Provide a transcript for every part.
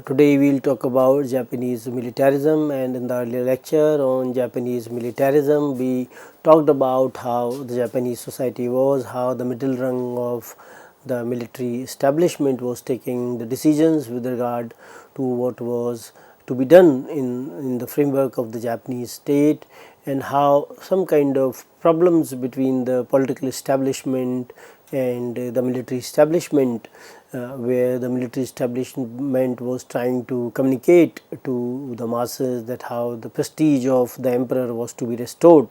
Today we will talk about Japanese militarism, and in the earlier lecture on Japanese militarism we talked about how the Japanese society was, how the middle rung of the military establishment was taking the decisions with regard to what was to be done in the framework of the Japanese state, and how some kind of problems between the political establishment and the military establishment, where the military establishment was trying to communicate to the masses that how the prestige of the emperor was to be restored,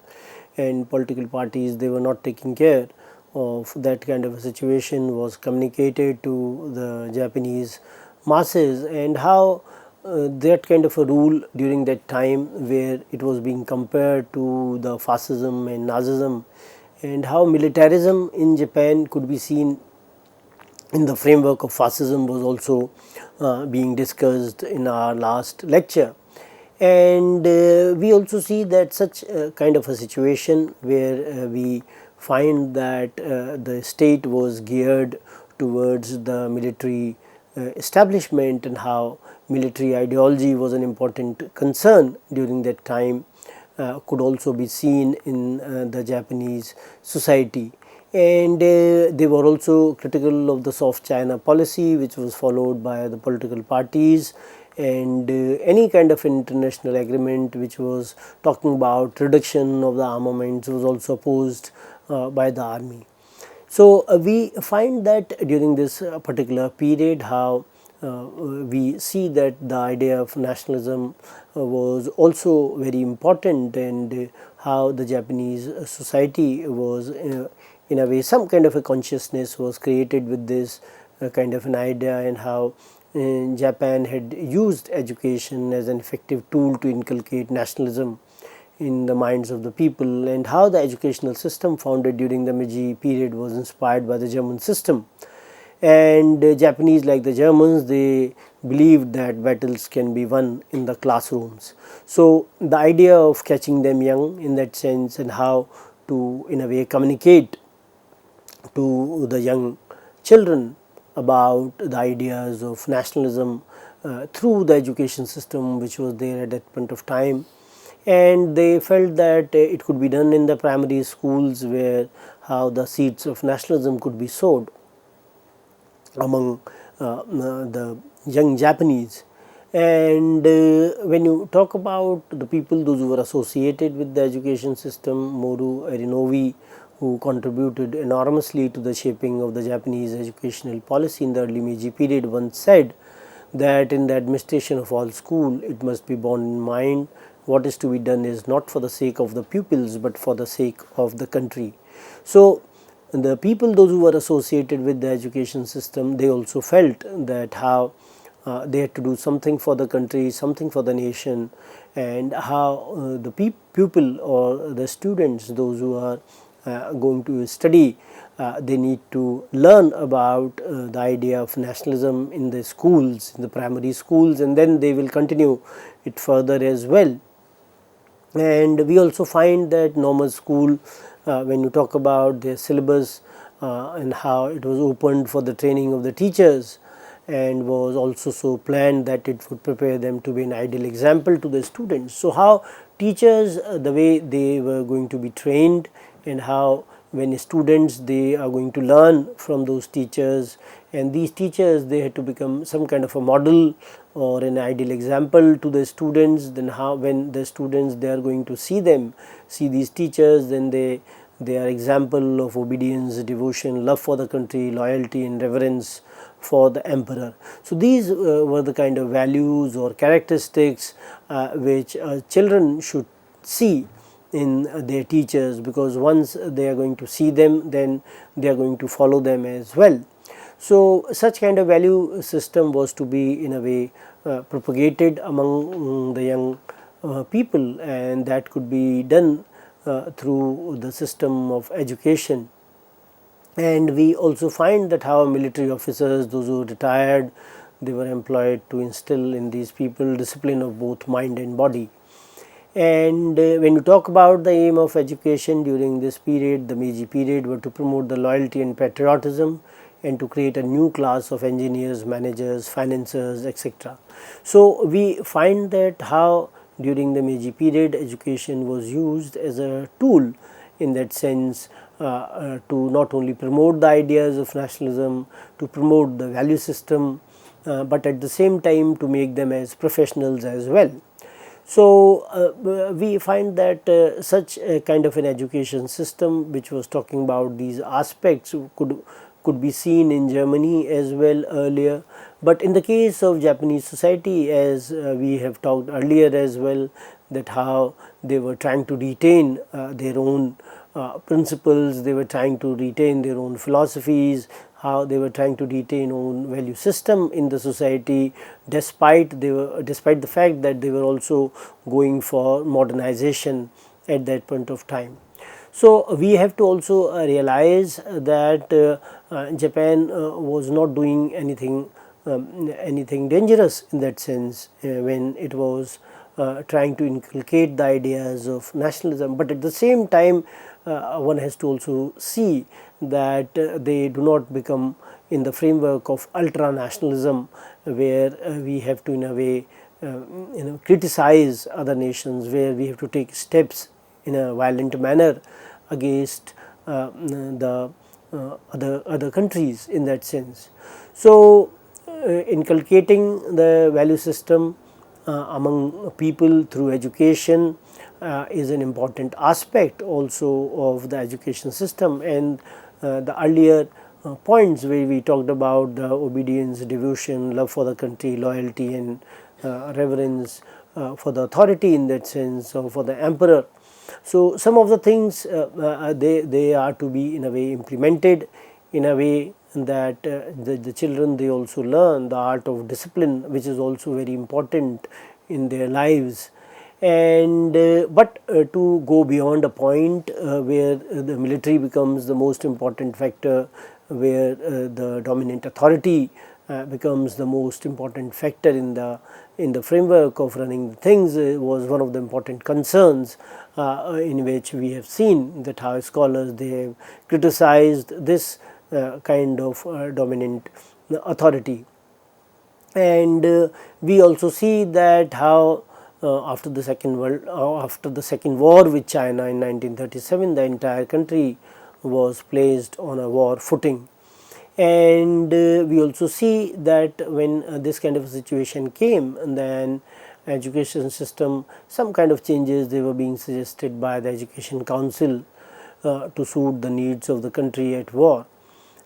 and political parties, they were not taking care of that kind of a situation was communicated to the Japanese masses, and how that kind of a rule during that time where it was being compared to the fascism and Nazism, and how militarism in Japan could be seen in the framework of fascism was also being discussed in our last lecture. And we also see that such kind of a situation where we find that the state was geared towards the military establishment, and how military ideology was an important concern during that time could also be seen in the Japanese society. And they were also critical of the soft China policy, which was followed by the political parties, and any kind of international agreement which was talking about reduction of the armaments was also opposed by the army. So we find that during this particular period how we see that the idea of nationalism was also very important, and how the Japanese society was in a way some kind of a consciousness was created with this kind of an idea, and how Japan had used education as an effective tool to inculcate nationalism in the minds of the people, and how the educational system founded during the Meiji period was inspired by the German system. And Japanese, like the Germans, they believed that battles can be won in the classrooms. So the idea of catching them young in that sense, and how to in a way communicate to the young children about the ideas of nationalism through the education system which was there at that point of time. And they felt that it could be done in the primary schools, where how the seeds of nationalism could be sowed among the young Japanese. And when you talk about the people, those who were associated with the education system, Moru Arinovi, who contributed enormously to the shaping of the Japanese educational policy in the early Meiji period, once said that in the administration of all school, it must be borne in mind what is to be done is not for the sake of the pupils, but for the sake of the country. So the people, those who were associated with the education system, they also felt that how they had to do something for the country, something for the nation, and how the pupil or the students, those who are going to study, they need to learn about the idea of nationalism in the schools, in the primary schools, and then they will continue it further as well. And we also find that normal school, when you talk about their syllabus and how it was opened for the training of the teachers, and was also so planned that it would prepare them to be an ideal example to the students. So how teachers, the way they were going to be trained, and how when students, they are going to learn from those teachers, and these teachers, they had to become some kind of a model or an ideal example to the students. Then how when the students, they are going to see these teachers, then they are example of obedience, devotion, love for the country, loyalty and reverence for the emperor. So these were the kind of values or characteristics which children should see in their teachers, because once they are going to see them, then they are going to follow them as well. So such kind of value system was to be in a way propagated among the young people, and that could be done through the system of education. And we also find that how military officers, those who retired, they were employed to instill in these people discipline of both mind and body. And when you talk about the aim of education during this period, the Meiji period, were to promote the loyalty and patriotism and to create a new class of engineers, managers, financiers, etc. So we find that how during the Meiji period education was used as a tool in that sense, to not only promote the ideas of nationalism, to promote the value system, but at the same time to make them as professionals as well. So we find that such a kind of an education system which was talking about these aspects could be seen in Germany as well earlier. But in the case of Japanese society, as we have talked earlier as well, that how they were trying to retain their own principles, they were trying to retain their own philosophies, how they were trying to retain own value system in the society, despite the fact that they were also going for modernization at that point of time. So we have to also realize that Japan was not doing anything dangerous in that sense when it was trying to inculcate the ideas of nationalism, but at the same time one has to also see that they do not become in the framework of ultra nationalism, where we have to in a way criticize other nations, where we have to take steps in a violent manner against the other countries in that sense. So inculcating the value system among people through education is an important aspect also of the education system. And the earlier points where we talked about the obedience, devotion, love for the country, loyalty and reverence for the authority in that sense, or for the emperor. So some of the things they are to be in a way implemented in a way that the children, they also learn the art of discipline, which is also very important in their lives. And but to go beyond a point where the military becomes the most important factor, where the dominant authority becomes the most important factor in the framework of running things, was one of the important concerns in which we have seen that how scholars, they have criticized this kind of dominant authority. And we also see that how after the second war with China in 1937, the entire country was placed on a war footing. And we also see that when this kind of a situation came, and then education system, some kind of changes, they were being suggested by the Education Council to suit the needs of the country at war.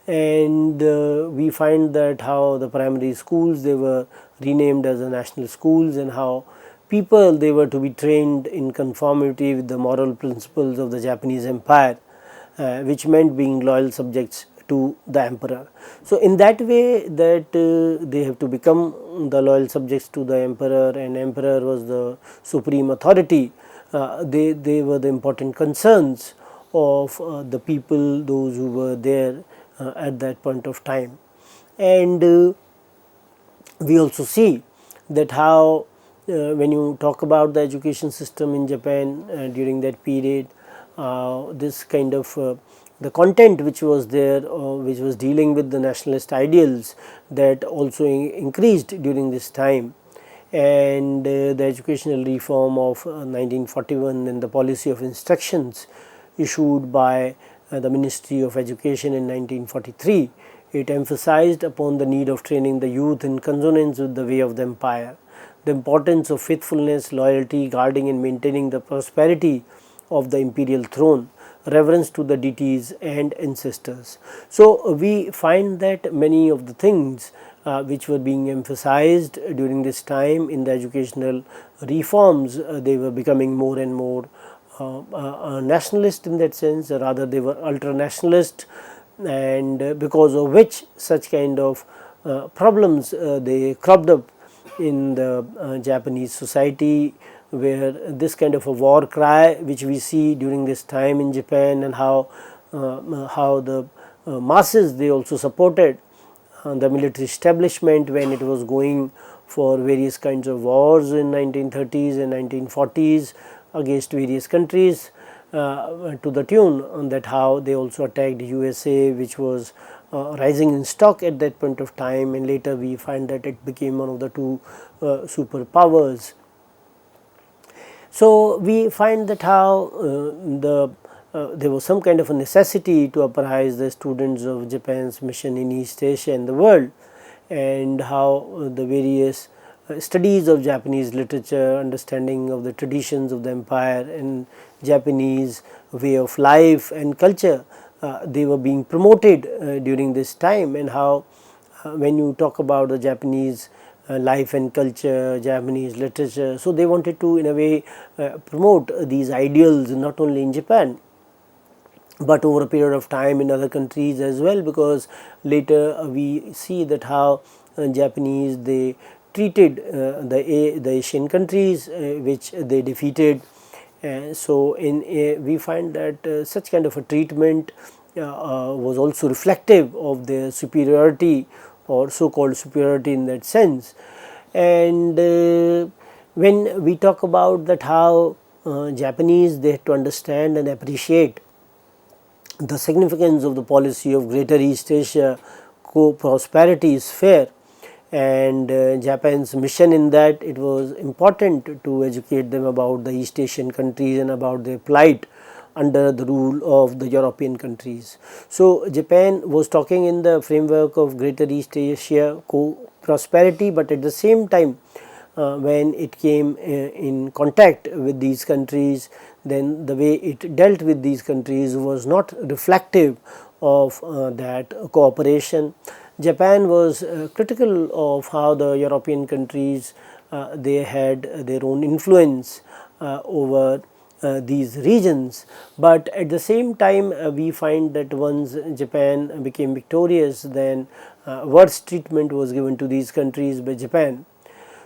And we find that how the primary schools, they were renamed as the national schools, and how people, they were to be trained in conformity with the moral principles of the Japanese Empire, which meant being loyal subjects to the emperor. So in that way, that they have to become the loyal subjects to the emperor, and emperor was the supreme authority. They were the important concerns of the people, those who were there at that point of time. And we also see that how when you talk about the education system in Japan during that period, this kind of the content which was there, which was dealing with the nationalist ideals, that also increased during this time. And the educational reform of 1941 and the policy of instructions issued by the Ministry of Education in 1943, it emphasized upon the need of training the youth in consonance with the way of the empire, the importance of faithfulness, loyalty, guarding and maintaining the prosperity of the imperial throne, reverence to the deities and ancestors. So we find that many of the things which were being emphasized during this time in the educational reforms, they were becoming more and more nationalist in that sense, rather they were ultra nationalist, and because of which such kind of problems they cropped up in the Japanese society, where this kind of a war cry which we see during this time in Japan, and how the masses, they also supported the military establishment when it was going for various kinds of wars in 1930s and 1940s against various countries, to the tune that how they also attacked USA, which was rising in stock at that point of time, and later we find that it became one of the two superpowers. So, we find that how there was some kind of a necessity to apprise the students of Japan's mission in East Asia and the world, and how the various studies of Japanese literature, understanding of the traditions of the empire and Japanese way of life and culture, they were being promoted during this time, and how when you talk about the Japanese life and culture, Japanese literature, so they wanted to in a way promote these ideals not only in Japan but over a period of time in other countries as well, because later we see that how Japanese they treated the Asian countries which they defeated. So, we find that such kind of a treatment was also reflective of their superiority or so called superiority in that sense. And when we talk about that how Japanese they had to understand and appreciate the significance of the policy of Greater East Asia co-prosperity sphere, and Japan's mission in that it was important to educate them about the East Asian countries and about their plight under the rule of the European countries. So, Japan was talking in the framework of Greater East Asia co-prosperity, but at the same time when it came in contact with these countries, then the way it dealt with these countries was not reflective of that cooperation. Japan was critical of how the European countries they had their own influence over these regions, but at the same time we find that once Japan became victorious, then worse treatment was given to these countries by Japan.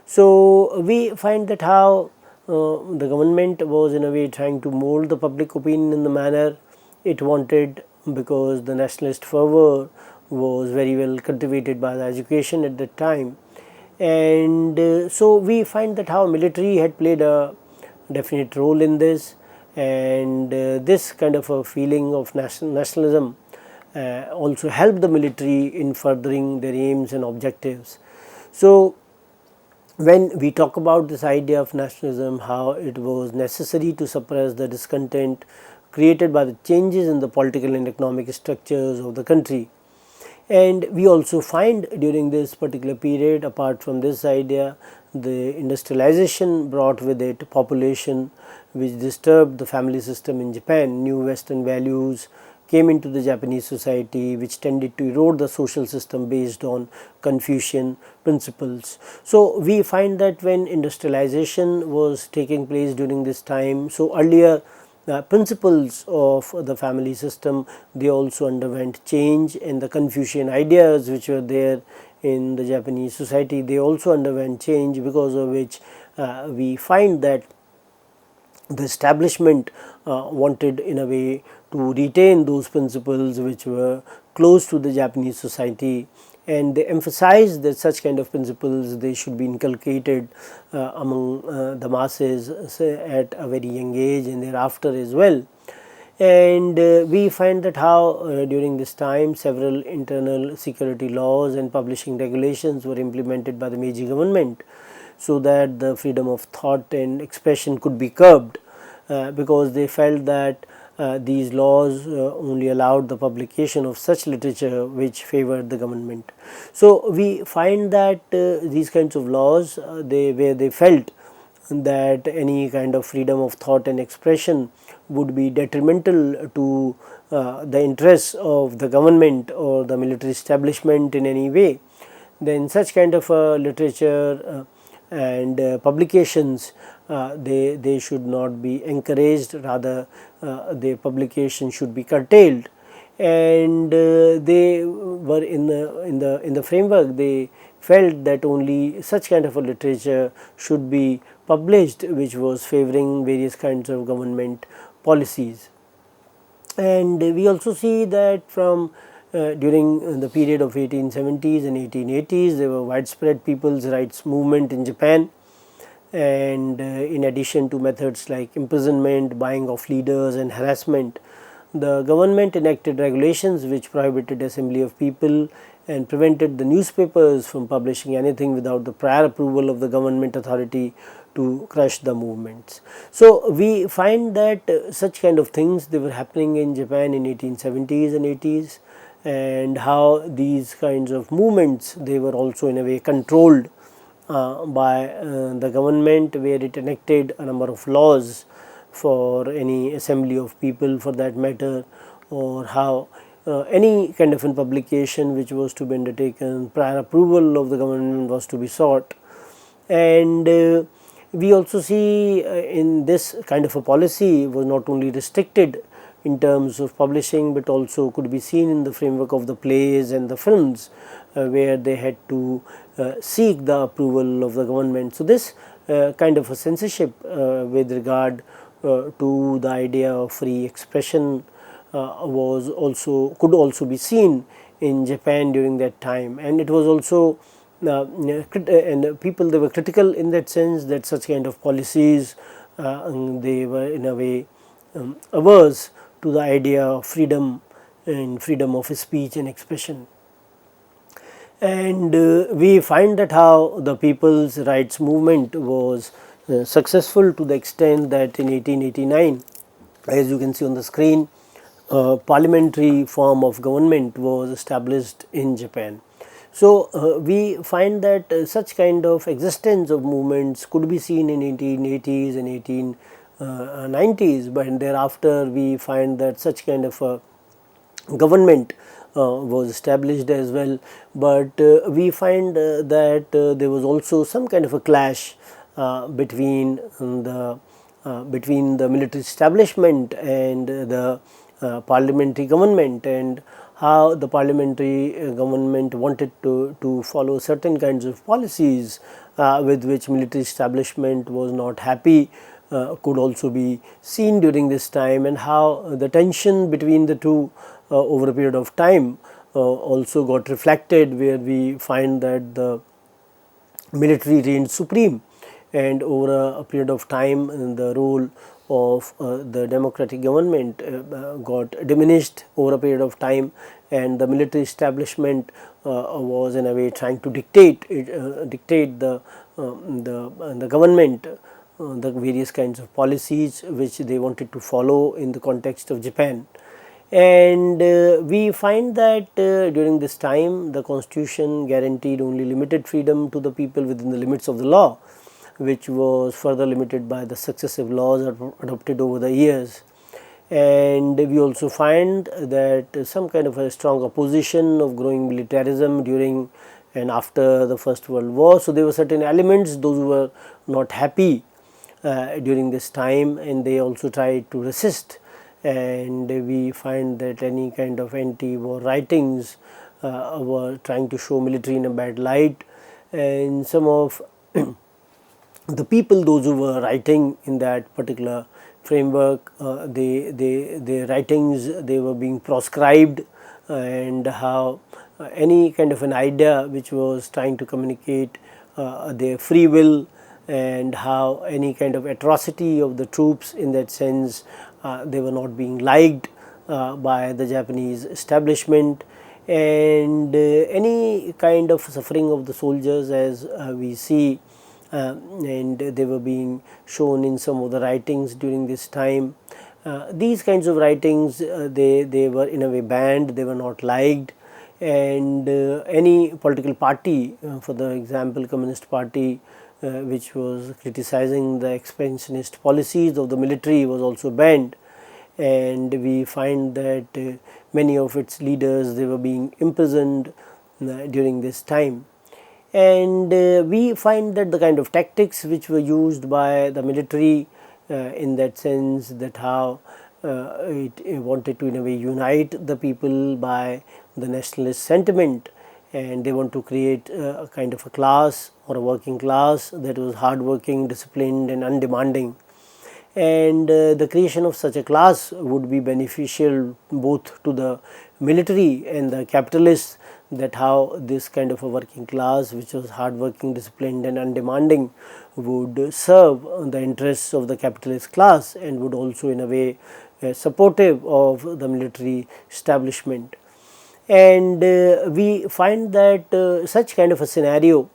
So, we find that how the government was in a way trying to mold the public opinion in the manner it wanted, because the nationalist fervor was very well cultivated by the education at that time. And so, we find that how military had played a definite role in this, and this kind of a feeling of nationalism also helped the military in furthering their aims and objectives. So, when we talk about this idea of nationalism, how it was necessary to suppress the discontent created by the changes in the political and economic structures of the country. And we also find during this particular period, apart from this idea, the industrialization brought with it population which disturbed the family system in Japan. New Western values came into the Japanese society which tended to erode the social system based on Confucian principles. So, we find that when industrialization was taking place during this time, so earlier principles of the family system they also underwent change, and the Confucian ideas which were there in the Japanese society they also underwent change, because of which we find that the establishment wanted in a way to retain those principles which were close to the Japanese society, and they emphasized that such kind of principles they should be inculcated among the masses at a very young age and thereafter as well. And we find that how during this time several internal security laws and publishing regulations were implemented by the Meiji government, so that the freedom of thought and expression could be curbed, because they felt that these laws only allowed the publication of such literature which favored the government. So, we find that these kinds of laws where they felt that any kind of freedom of thought and expression would be detrimental to the interests of the government or the military establishment in any way, then such kind of literature and publications they should not be encouraged, rather their publication should be curtailed. And they were in the framework they felt that only such kind of a literature should be published which was favoring various kinds of government policies. And we also see that from during the period of 1870s and 1880s there were widespread people's rights movement in Japan, and in addition to methods like imprisonment, buying of leaders and harassment, the government enacted regulations which prohibited assembly of people and prevented the newspapers from publishing anything without the prior approval of the government authority to crush the movements. So, we find that such kind of things they were happening in Japan in 1870s and 80s, and how these kinds of movements they were also in a way controlled by the government, where it enacted a number of laws for any assembly of people for that matter, or how any kind of publication which was to be undertaken, prior approval of the government was to be sought. And we also see in this kind of a policy was not only restricted in terms of publishing, but also could be seen in the framework of the plays and the films, where they had to seek the approval of the government. So, this kind of a censorship with regard to the idea of free expression could also be seen in Japan during that time, and it was also and people they were critical in that sense that such kind of policies they were in a way averse to the idea of freedom and freedom of speech and expression. And we find that how the people's rights movement was successful to the extent that in 1889, as you can see on the screen, a parliamentary form of government was established in Japan. So, we find that such kind of existence of movements could be seen in 1880s and 1890s, but thereafter we find that such kind of a government was established as well, but we find that there was also some kind of a clash between the military establishment and the parliamentary government, and how the parliamentary government wanted to follow certain kinds of policies with which military establishment was not happy could also be seen during this time, and how the tension between the two over a period of time also got reflected, where we find that the military reigned supreme, and over a period of time the role of the democratic government got diminished over a period of time, and the military establishment was in a way trying to dictate the government the various kinds of policies which they wanted to follow in the context of Japan. And we find that during this time the constitution guaranteed only limited freedom to the people within the limits of the law, which was further limited by the successive laws adopted over the years. And we also find that some kind of a strong opposition of growing militarism during and after the First World War. So, there were certain elements those who were not happy during this time, and they also tried to resist, and we find that any kind of anti-war writings were trying to show military in a bad light, and some of the people those who were writing in that particular framework, their writings they were being proscribed, and how any kind of an idea which was trying to communicate their free will, and how any kind of atrocity of the troops in that sense they were not being liked by the Japanese establishment, and any kind of suffering of the soldiers, as we see, and they were being shown in some of the writings during this time. These kinds of writings they were in a way banned, they were not liked, and any political party, for the example Communist Party, which was criticizing the expansionist policies of the military, was also banned, and we find that many of its leaders they were being imprisoned during this time. And we find that the kind of tactics which were used by the military in that sense, that how it wanted to in a way unite the people by the nationalist sentiment, and they want to create a kind of a class or a working class that was hardworking, disciplined and undemanding, and the creation of such a class would be beneficial both to the military and the capitalists, that how this kind of a working class, which was hardworking, disciplined and undemanding, would serve the interests of the capitalist class and would also in a way supportive of the military establishment. And we find that such kind of a scenario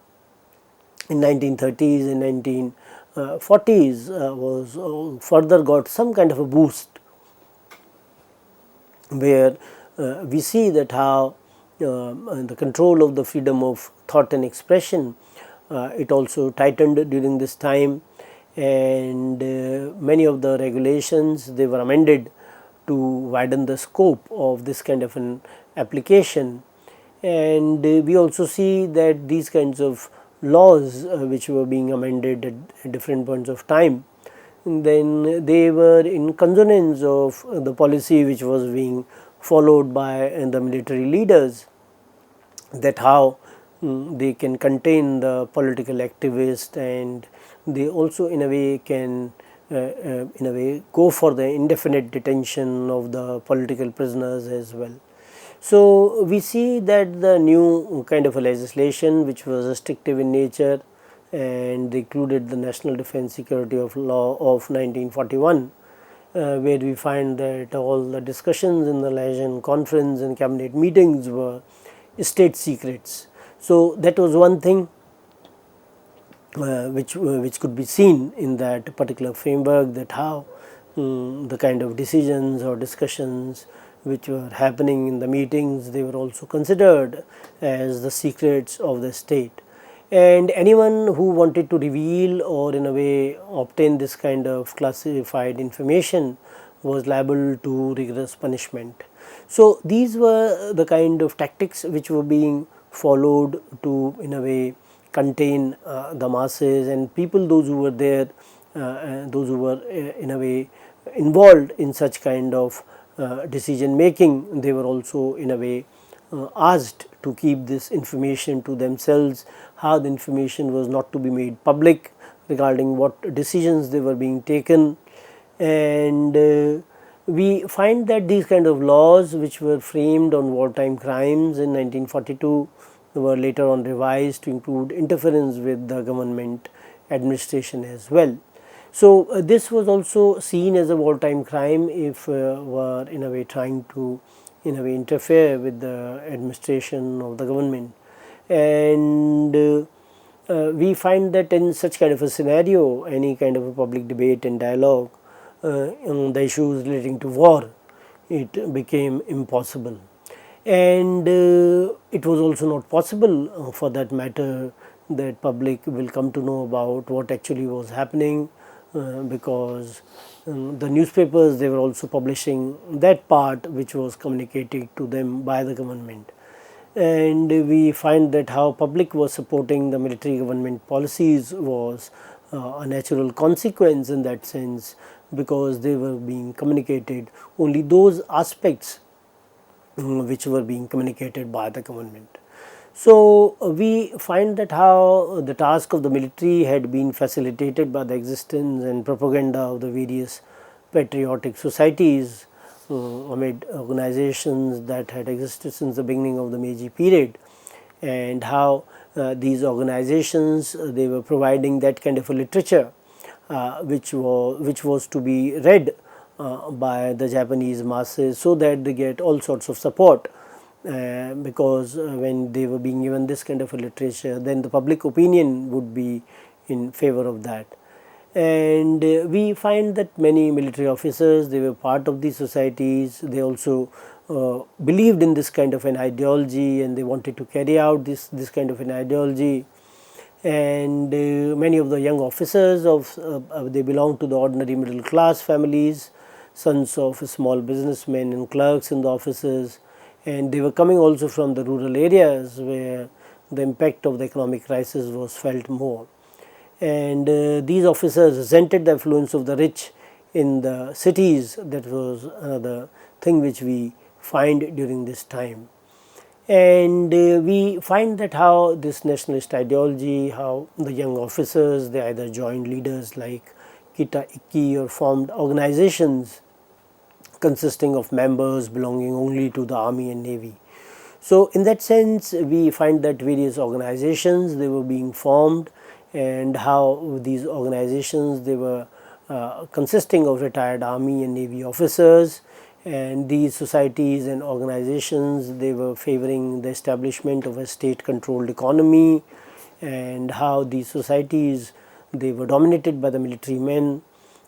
in 1930s and 1940s was further got some kind of a boost, where we see that how the control of the freedom of thought and expression, it also tightened during this time, and many of the regulations, they were amended to widen the scope of this kind of an application. And we also see that these kinds of laws which were being amended at different points of time, then they were in consonance of the policy which was being followed by the military leaders, that how they can contain the political activists, and they also in a way can in a way go for the indefinite detention of the political prisoners as well. So we see that the new kind of a legislation which was restrictive in nature, and included the National Defence Security of Law of 1941, where we find that all the discussions in the Lajan conference and cabinet meetings were state secrets. So that was one thing which could be seen in that particular framework, that how the kind of decisions or discussions which were happening in the meetings, they were also considered as the secrets of the state, and anyone who wanted to reveal or in a way obtain this kind of classified information was liable to rigorous punishment. So these were the kind of tactics which were being followed to in a way contain the masses, and people, those who were there, those who were in a way involved in such kind of decision making, they were also in a way asked to keep this information to themselves, how the information was not to be made public regarding what decisions they were being taken. And we find that these kind of laws which were framed on wartime crimes in 1942 were later on revised to include interference with the government administration as well. So this was also seen as a wartime crime if were in a way trying to in a way interfere with the administration of the government. And we find that in such kind of a scenario, any kind of a public debate and dialogue on the issues relating to war, it became impossible. And it was also not possible for that matter that public will come to know about what actually was happening, because the newspapers, they were also publishing that part which was communicated to them by the government. And we find that how public was supporting the military government policies was a natural consequence in that sense, because they were being communicated only those aspects which were being communicated by the government. So we find that how the task of the military had been facilitated by the existence and propaganda of the various patriotic societies amid organizations that had existed since the beginning of the Meiji period, and how these organizations, they were providing that kind of a literature which was to be read by the Japanese masses, so that they get all sorts of support, because when they were being given this kind of a literature, then the public opinion would be in favor of that. And we find that many military officers, they were part of these societies, they also believed in this kind of an ideology, and they wanted to carry out this kind of an ideology. And many of the young officers they belong to the ordinary middle class families, sons of small businessmen and clerks in the offices, and they were coming also from the rural areas where the impact of the economic crisis was felt more. And these officers resented the influence of the rich in the cities. That was another thing which we find during this time. And we find that how this nationalist ideology, how the young officers, they either joined leaders like Kita Ikki or formed organizations consisting of members belonging only to the army and navy. So in that sense, we find that various organizations, they were being formed, and how these organizations, they were consisting of retired army and navy officers, and these societies and organizations, they were favoring the establishment of a state controlled economy, and how these societies, they were dominated by the military men.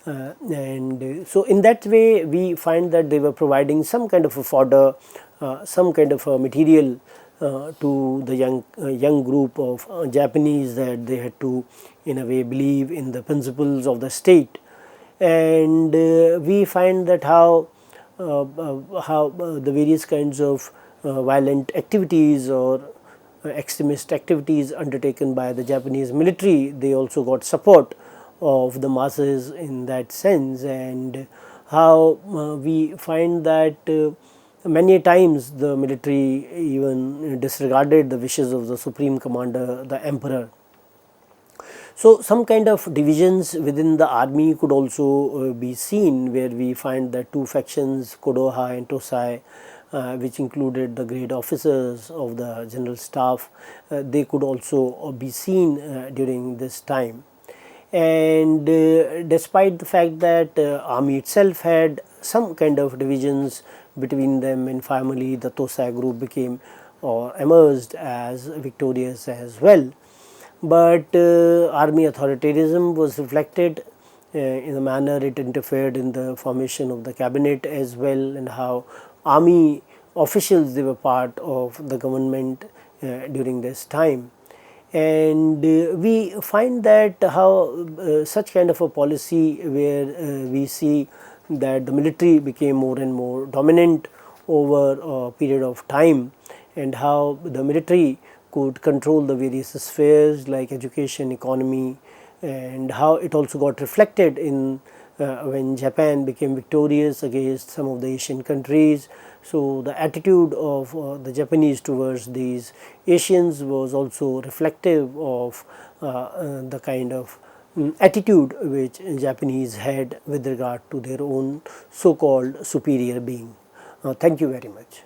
So in that way, we find that they were providing some kind of a fodder, some kind of a material to the young group of Japanese, that they had to, in a way, believe in the principles of the state. And we find that how the various kinds of violent activities or extremist activities undertaken by the Japanese military, they also got support of the masses in that sense. And how we find that many times the military even disregarded the wishes of the supreme commander, the emperor. So some kind of divisions within the army could also be seen, where we find that two factions, Kodoha and Tosai, which included the grade officers of the general staff, they could also be seen during this time. And despite the fact that army itself had some kind of divisions between them, and finally the Tosai group became or emerged as victorious as well. But army authoritarianism was reflected in the manner it interfered in the formation of the cabinet as well, and how army officials, they were part of the government during this time. And we find that how such kind of a policy, where we see that the military became more and more dominant over a period of time, and how the military could control the various spheres like education, economy, and how it also got reflected in when Japan became victorious against some of the Asian countries. So the attitude of the Japanese towards these Asians was also reflective of the kind of attitude which Japanese had with regard to their own so-called superior being. Thank you very much.